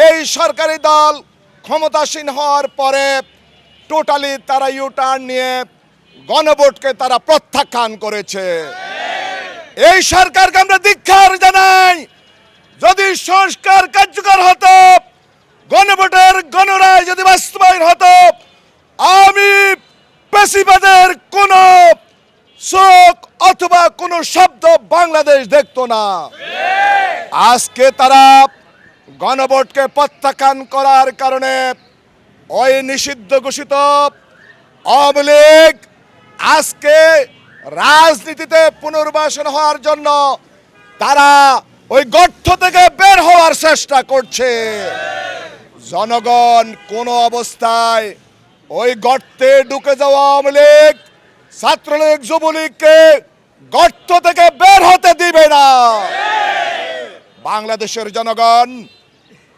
এই সরকারি দল ক্ষমতাসীন হওয়ার পরে টোটালি তারা ইউটার্ন নিয়ে গণভোটকে তারা প্রত্যাখ্যান করেছে। এই সরকারকে আমরা ধিক্কার জানাই। যদি সংস্কার কার্যকর হতো, গণভোটের গণরায় যদি বাস্তবায়ন হতো, আমি পেশিবাদের কোন চোখ অথবা কোন শব্দ বাংলাদেশ দেখতো না। আজকে তারা গণভোটকে প্রত্যাখ্যান করার কারণে ওই নিষিদ্ধ ঘোষিত আওয়ামী লীগ আজকে রাজনীতিতে পুনর্বাসন হওয়ার জন্য তারা ওই গর্ত থেকে বের হওয়ার চেষ্টা করছে। জনগণ কোন অবস্থায় ওই গর্তে ঢুকে যাওয়া আওয়ামী লীগ, ছাত্রলীগ, যুবলীগকে গর্ত থেকে বের হতে দিবে না। বাংলাদেশের জনগণ,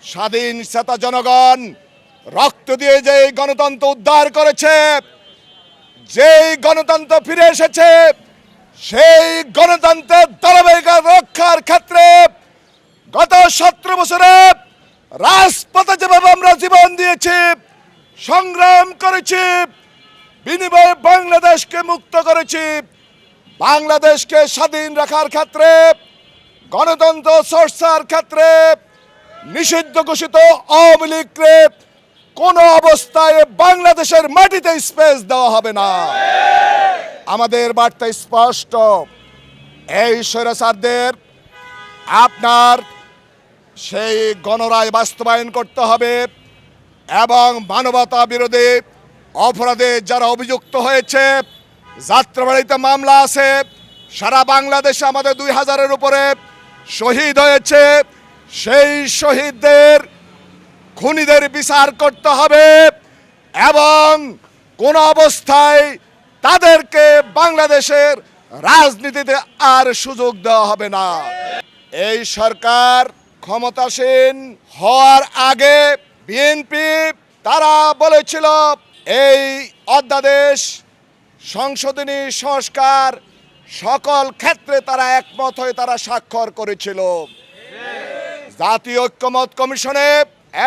স্বাধীন চেতা জনগণ রক্ত দিয়ে যে গণতন্ত্র উদ্ধার করেছে, যেই গণতন্ত্র ফিরে এসেছে, সেই গণতন্ত্রের ধারাবাহিকতা রক্ষার ক্ষেত্রে গত 17 বছরে রাজপথে যেভাবে আমরা জীবন দিয়েছি, সংগ্রাম করেছি, বিনিময়ে বাংলাদেশকে মুক্ত করেছি, বাংলাদেশকে স্বাধীন রাখার ক্ষেত্রে, গণতন্ত্র চর্চার ক্ষেত্রে নিষিদ্ধ ঘোষিত আওয়ামী লীগকে কোন অবস্থায় বাংলাদেশের মাটিতে স্পেস দেওয়া হবে না। আমাদের বার্তা স্পষ্ট, এই স্বৈরাচারদের আপনার সেই গণরায় বাস্তবায়ন করতে হবে এবং মানবতা বিরোধী অপরাধে যারা অভিযুক্ত হয়েছে, যাত্রাবাড়িতে মামলা আছে, সারা বাংলাদেশে আমাদের 2000-এর উপরে শহীদ হয়েছে, সেই শহীদদের খুনিদের বিচার করতে হবে এবং কোন অবস্থায় তাদেরকে বাংলাদেশের রাজনীতিতে আর সুযোগ দেওয়া হবে না। এই সরকার ক্ষমতাসীন হওয়ার আগে বিএনপি তারা বলেছিল এই অধ্যাদেশ সংশোধনী সংস্কার সকল ক্ষেত্রে তারা একমত হয়ে তারা স্বাক্ষর করেছিল। জাতীয় ঐক্যমত্য কমিশনে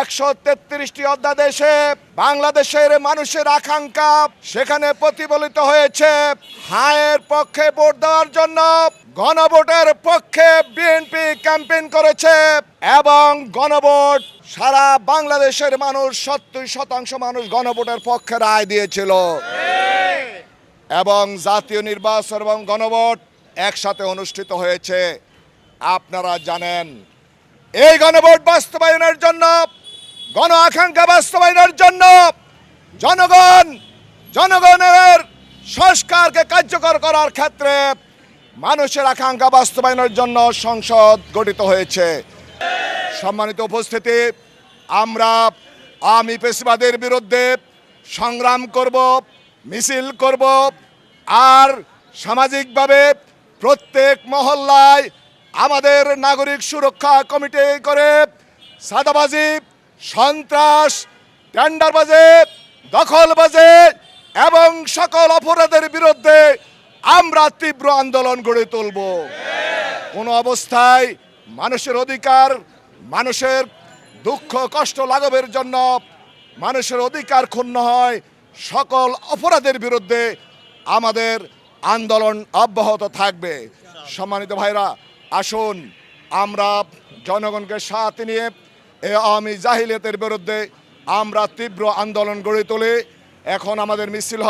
133টি অধ্যাদেশে বাংলাদেশের মানুষের আকাঙ্ক্ষা সেখানে প্রতিফলিত হয়েছে। হায়ের পক্ষে ভোট দেওয়ার জন্য গণভোটের পক্ষে বিএনপি ক্যাম্পেইন করেছে এবং গণভোট সারা বাংলাদেশের মানুষ 70% মানুষ গণভোটের পক্ষে রায় দিয়েছিল এবং জাতীয় নির্বাচন এবং গণভোট একসাথে অনুষ্ঠিত হয়েছে। আপনারা জানেন, এই গণভোট বাস্তবায়নের জন্য, গণ আকাঙ্ক্ষা বাস্তবায়নের জন্য জনগণের সংস্কারকে কার্যকর করার ক্ষেত্রে মানুষের আকাঙ্ক্ষা বাস্তবায়নের জন্য সংসদ গঠিত হয়েছে। সম্মানিত উপস্থিতি, আমরা আওয়ামী পেশিবাদের বিরুদ্ধে সংগ্রাম করব, মিছিল করব আর সামাজিকভাবে প্রত্যেক মহল্লায় আমাদের নাগরিক সুরক্ষা কমিটি করে সাদাবাজি, সন্ত্রাস, টেন্ডারবাজি, দখলবাজি এবং সকল অপরাধের বিরুদ্ধে আমরা তীব্র আন্দোলন গড়ে তুলব। কোন অবস্থায় মানুষের অধিকার, মানুষের দুঃখ কষ্ট লাঘবের জন্য মানুষের অধিকার ক্ষুণ্ণ হয়, সকল অপরাধের বিরুদ্ধে আমাদের আন্দোলন অব্যাহত থাকবে। সম্মানিত ভাইরা, আসুন আমরা জনগণকে সাথে নিয়ে এই আওয়ামী জাহিলিয়াতের বিরুদ্ধে আমরা তীব্র আন্দোলন গড়ে তুলি। এখন আমাদের মিছিল হবে।